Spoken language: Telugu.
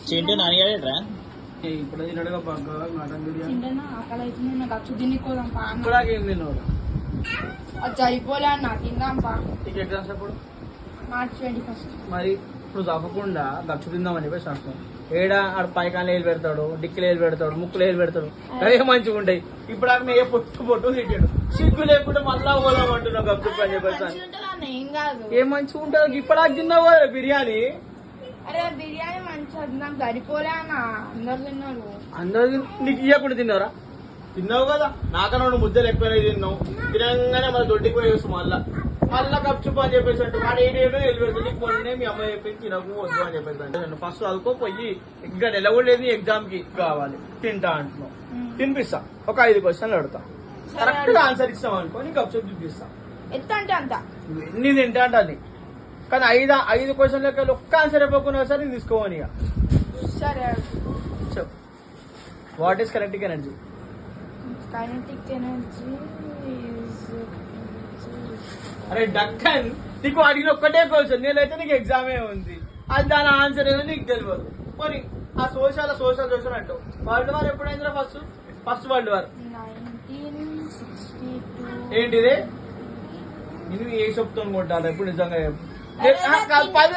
చింటూ నాన్నగారేట్రా ఇప్పుడు తినడుగా బాగా మటన్ బిర్యానీ తింటేనా ఆకలి అవుతుంది నాకు అచ్చు తినికోదాం పా అన్న. ఇప్పుడు ఏం తిన్నావు అది సరిపోలే అన్న తిందాం పా నీకు ఎగ్జామ్స్ ఎప్పుడు మార్చ్ 21. మరి ఇప్పుడు తప్పకుండా గచ్చు తిందామని చెప్పేసి అంటున్నాం. ఏడా ఆడు పైకాలు వేలు పెడతాడు, డిక్కులు వేలు పెడతాడు, ముక్కులు వేలు పెడతాడు, అదే మంచిగా ఉంటాయి. ఇప్పుడు ఆమె ఏ పొట్టు తిట్టాడు, సిగ్గు లేకుండా మళ్ళా పోదాం అంటున్నావు గప్పు అని చెప్పేసి. మంచిగా ఉంటుందా అన్న? ఏం కాదు. ఏం మంచిగా ఉంటుంది ఇప్పుడు తిన్నావు కదా బిర్యానీ. అరే బిర్యానీ మంచిగా నాకు సరిపోలే అన్న, అందరు తిన్నారు. అందరూ నీకు ఇవ్వకుండా తిన్నారా? తిన్నావు కదా, నాకన్నా నువ్వు ముద్దలు ఎక్కువనే తిన్నావు. తినగానే మన దొడ్డికి పోయి వస్తాం మళ్ళా కప్చుపు అని చెప్పేసి అంటే వాడు ఏడేడో వెళ్ళిపోతుంది. నీకు మొన్నే మీ అమ్మాయి చెప్పింది తినకు వద్దు అని చెప్పేసి అంటే నేను ఫస్ట్ చదువుకోపోయి ఇంకా నిలవలేదు ఎగ్జామ్ కి కావాలి తింటా అంటున్నావు. తినిపిస్తా, ఒక 5 క్వశ్చన్లు అడుగుతా, కరెక్ట్ గా ఆన్సర్ ఇస్తాం అనుకో నీకు కప్చుపు చూపిస్తా. ఎంత అంటే అంత. ఎన్ని తింటా అంటే అది, కానీ 5 క్వశ్చన్లకి ఒక్క ఆన్సర్ ఇవ్వకుండా సరే తీసుకోవాలి. ఇక సరే చెప్పు, what is kinetic energy? Kinetic energy అరే డక్కన్, నీకు అడిగిన ఒక్కటే క్వశ్చన్, నేనైతే నీకు ఎగ్జామే ఉంది, అది దాని ఆన్సర్ ఏదో నీకు తెలియదు. మరి ఆ సోషల్ అంటావు. వరల్డ్ వార్ ఎప్పుడైందిరా? First world war 1962. ఏంటిది? నేను ఏ చెప్తాను కొట్టాలి ఇప్పుడు నిజంగా చెప్పు. 10